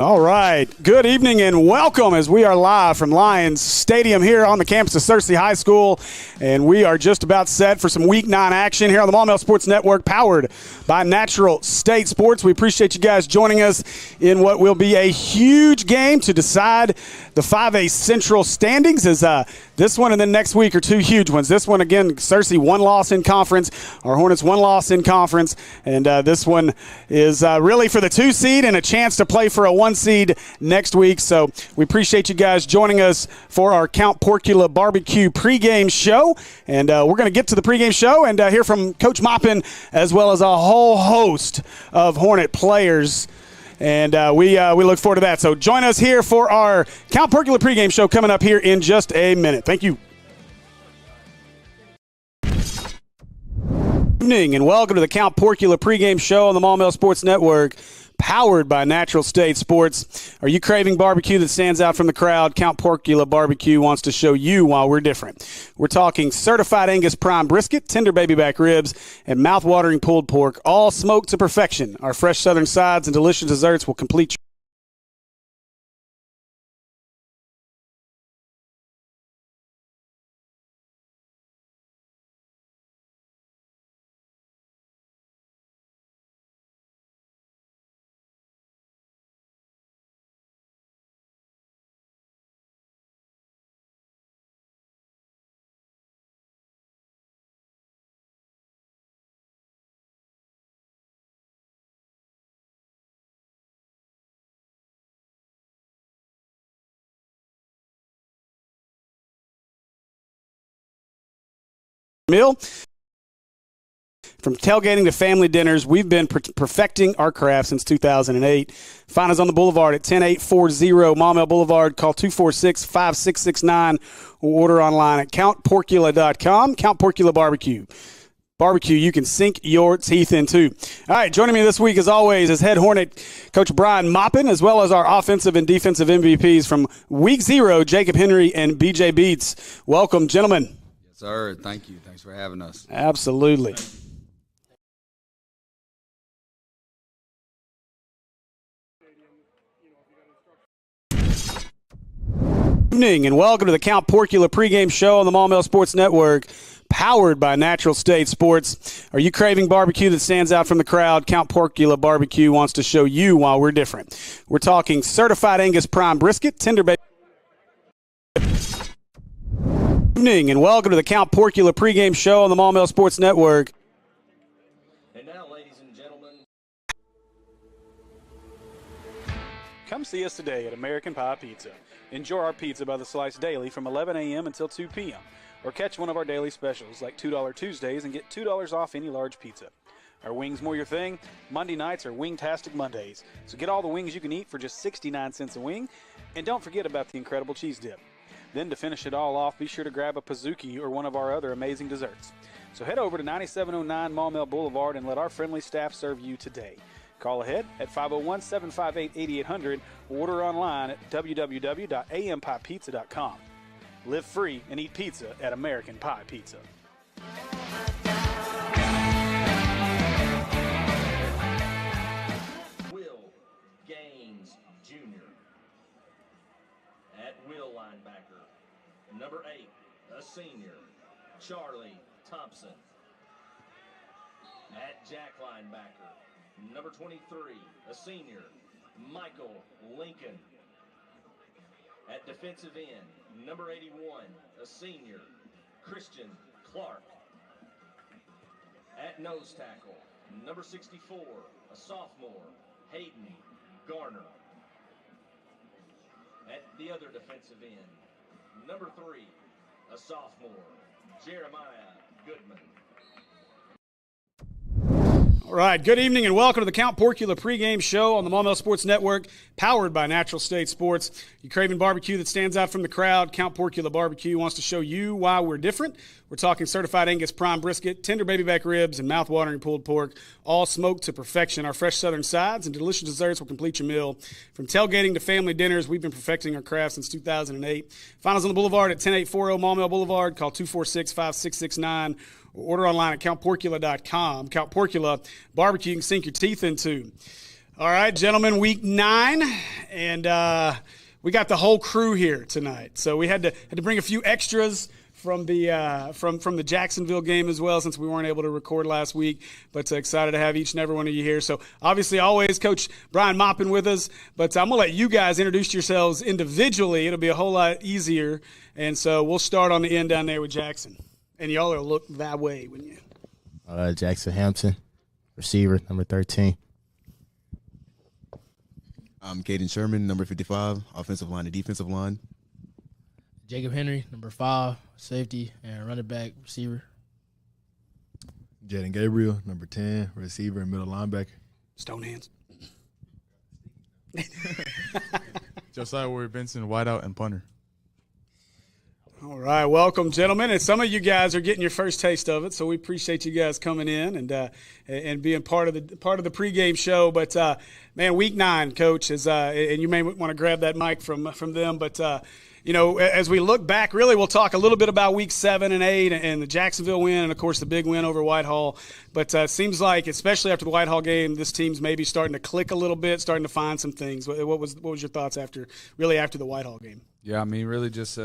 All right. Good evening and welcome as we are live from Lions Stadium here on the campus of Searcy High School. And we are just about set for some Week 9 action here on the Maumelle Sports Network, powered by Natural State Sports. We appreciate you guys joining us in what will be a huge game to decide the 5A Central standings. As this one and then next week are two huge ones. This one, again, Searcy, one loss in conference. Our Hornets, one loss in conference. And this one is really for the 2 seed and a chance to play for a 1 seed next week. So we appreciate you guys joining us for our Count Porcula Barbecue pregame show. And we're going to get to the pregame show and hear from Coach Maumelle as well as a whole host of Hornet players. And we look forward to that. So join us here for our Count Porcula pregame show coming up here in just a minute. Thank you. Good evening and welcome to the Count Porcula pregame show on the Maumelle Sports Network, powered by Natural State Sports. Are you craving barbecue that stands out from the crowd? Count Porcula Barbecue wants to show you why we're different. We're talking certified Angus prime brisket, tender baby back ribs, and mouth-watering pulled pork, all smoked to perfection. Our fresh southern sides and delicious desserts will complete your meal. From tailgating to family dinners, we've been perfecting our craft since 2008. Find us on the Boulevard at 10840 Maumelle Boulevard. Call 246-5669 or order online at countporcula.com. Count Porcula Barbecue. Barbecue you can sink your teeth into. All right, joining me this week, as always, is head Hornet Coach Brian Maumelle, as well as our offensive and defensive MVPs from Week 0, Jacob Henry and BJ Beats. Welcome, gentlemen. Yes, sir. Thank you. Thanks for having us. Absolutely. Good evening and welcome to the Count Porcula pregame show on the Maumelle Sports Network, powered by Natural State Sports. Are you craving barbecue that stands out from the crowd? Count Porcula Barbecue wants to show you why we're different. We're talking certified Angus prime brisket, tender baby. Good evening and welcome to the Count Porcula pregame show on the Maumelle Sports Network. And now, ladies and gentlemen, Come see us today at American Pie Pizza. Enjoy our pizza by the slice daily from 11 a.m. until 2 p.m. Or catch one of our daily specials like $2 Tuesdays and get $2 off any large pizza. Are wings more your thing? Monday nights are Wingtastic Mondays. So get all the wings you can eat for just 69 cents a wing. And don't forget about the incredible cheese dip. Then to finish it all off, be sure to grab a Pizookie or one of our other amazing desserts. So head over to 9709 Maumelle Boulevard and let our friendly staff serve you today. Call ahead at 501-758-8800 or order online at www.ampiepizza.com. Live free and eat pizza at American Pie Pizza. Will Gaines Jr. At Will linebacker. Number 8, a senior, Charlie Thompson. At Jack linebacker. Number 23, a senior, Michael Lincoln. At defensive end, number 81, a senior, Christian Clark. At nose tackle, number 64, a sophomore, Hayden Garner. At the other defensive end, number 3, a sophomore, Jeremiah Goodman. All right, good evening and welcome to the Count Porcula pregame show on the Maumelle Sports Network, powered by Natural State Sports. You craving barbecue that stands out from the crowd? Count Porcula Barbecue wants to show you why we're different. We're talking certified Angus prime brisket, tender baby back ribs, and mouth-watering pulled pork, all smoked to perfection. Our fresh southern sides and delicious desserts will complete your meal. From tailgating to family dinners, we've been perfecting our craft since 2008. Find us on the Boulevard at 10840 Maumelle Boulevard. Call 246-5669. Or order online at countporcula.com. Count Porcula Barbecue you can sink your teeth into. All right, gentlemen, week 9, and we got the whole crew here tonight. So we had to bring a few extras from the from the Jacksonville game as well, since we weren't able to record last week. But excited to have each and every one of you here. So obviously, always Coach Brian Moppin with us. But I'm gonna let you guys introduce yourselves individually. It'll be a whole lot easier. And so we'll start on the end down there with Jackson. And y'all will look that way when you. Jackson Hampton, receiver, number 13. I'm Caden Sherman, number 55, offensive line and defensive line. Jacob Henry, number 5, safety and running back receiver. Jaden Gabriel, number 10, receiver and middle linebacker. Stone hands. Josiah Ward Benson, wideout and punter. All right, welcome, gentlemen. And some of you guys are getting your first taste of it, so we appreciate you guys coming in and being part of the pregame show. But man, week 9, Coach, is and you may want to grab that mic from them. But you know, as we look back, really, we'll talk a little bit about week 7 and 8 and the Jacksonville win, and of course the big win over Whitehall. But it seems like, especially after the Whitehall game, this team's maybe starting to click a little bit, starting to find some things. What was your thoughts after the Whitehall game? Yeah, I mean, really just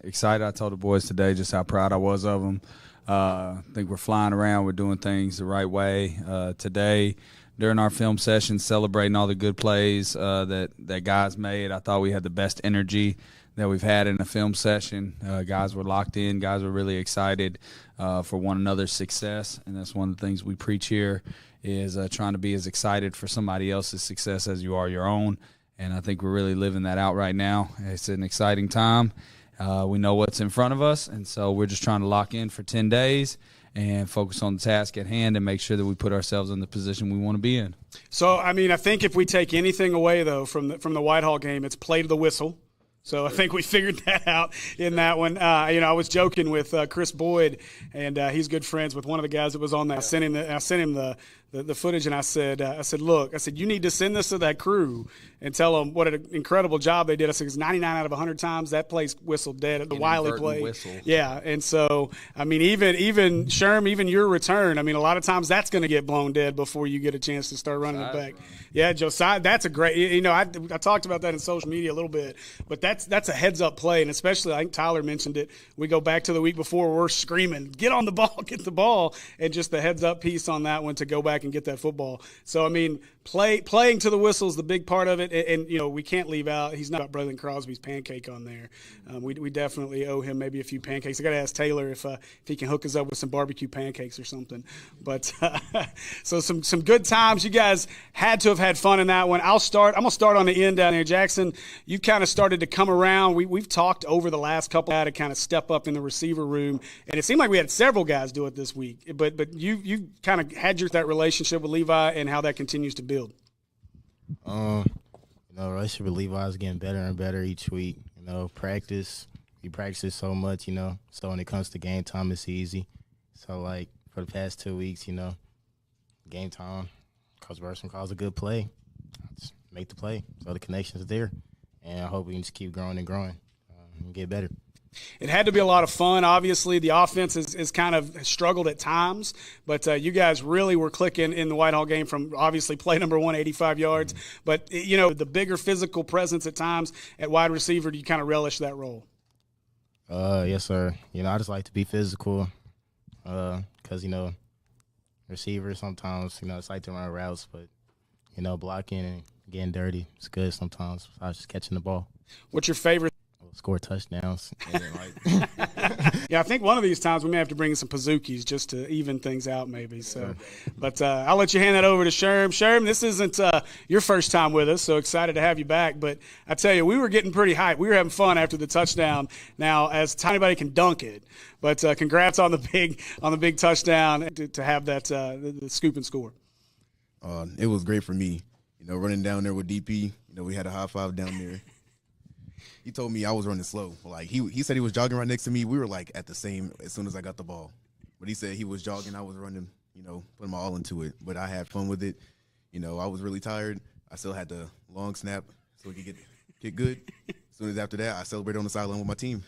excited. I told the boys today just how proud I was of them. I think we're flying around. We're doing things the right way. Today, during our film session, celebrating all the good plays that guys made, I thought we had the best energy that we've had in a film session. Guys were locked in. Guys were really excited for one another's success, and that's one of the things we preach here is trying to be as excited for somebody else's success as you are your own. And I think we're really living that out right now. It's an exciting time. We know what's in front of us, and so we're just trying to lock in for 10 days and focus on the task at hand and make sure that we put ourselves in the position we want to be in. So, I mean, I think if we take anything away, though, from the Whitehall game, it's play to the whistle. So I think we figured that out in that one. You know, I was joking with Chris Boyd, and he's good friends with one of the guys that was on that. I sent him the footage, and I said, look, you need to send this to that crew and tell them what an incredible job they did. I said, because 99 out of 100 times that place whistled dead at the Wiley play. Whistle. Yeah, and so, I mean, even Sherm, even your return, I mean, a lot of times that's going to get blown dead before you get a chance to start running it back. Yeah, Josiah, that's a great, you know, I talked about that in social media a little bit, but that's a heads-up play, and especially, I think Tyler mentioned it, we go back to the week before, we're screaming, get on the ball, get the ball, and just the heads-up piece on that one to go back and get that football. So, I mean, playing to the whistle is the big part of it, and you know, we can't leave out, he's not Brother Crosby's pancake on there. We definitely owe him maybe a few pancakes. I got to ask Taylor if he can hook us up with some barbecue pancakes or something. But so some good times. You guys had to have had fun in that one. I'm going to start on the end down there. Jackson, you've kind of started to come around. We've talked over the last couple to kind of step up in the receiver room, and it seemed like we had several guys do it this week. But you kind of had that relationship with Levi and how that continues to build. You know, relationship with Levi is getting better and better each week. You know, we practice it so much, you know, so when it comes to game time, it's easy. So, like, for the past 2 weeks, you know, game time, Coach Burson calls a good play. Just make the play. So the connection's there. And I hope we can just keep growing and growing and get better. It had to be a lot of fun. Obviously, the offense is kind of struggled at times, but you guys really were clicking in the Whitehall game from obviously play number 1, 85 yards. But, you know, the bigger physical presence at times at wide receiver, do you kind of relish that role? Yes, sir. You know, I just like to be physical because, you know, receiver sometimes, you know, it's like to run routes, but, you know, blocking and getting dirty, it's good sometimes. I was just catching the ball. What's your favorite? Score touchdowns. Yeah, I think one of these times we may have to bring in some Pazookies just to even things out maybe. So, but I'll let you hand that over to Sherm. Sherm, this isn't your first time with us, so excited to have you back. But I tell you, we were getting pretty hyped. We were having fun after the touchdown. Now, as anybody can dunk it, but congrats on the big touchdown to have that the scoop and score. It was great for me. You know, running down there with DP, you know, we had a high five down there. He told me I was running slow. Like he said he was jogging right next to me. We were like at the same as soon as I got the ball. But he said he was jogging, I was running, you know, putting my all into it. But I had fun with it. You know, I was really tired. I still had the long snap so we could get good. As soon as after that, I celebrated on the sideline with my team.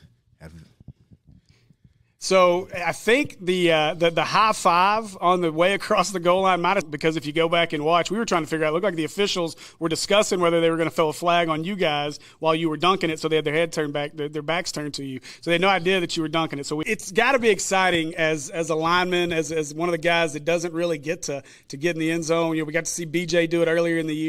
So I think the high five on the way across the goal line might have, because if you go back and watch, we were trying to figure out, it looked like the officials were discussing whether they were going to throw a flag on you guys while you were dunking it, so they had their head turned back, their backs turned to you. So they had no idea that you were dunking it. So it's got to be exciting as a lineman, as one of the guys that doesn't really get to get in the end zone. We got to see BJ do it earlier in the year.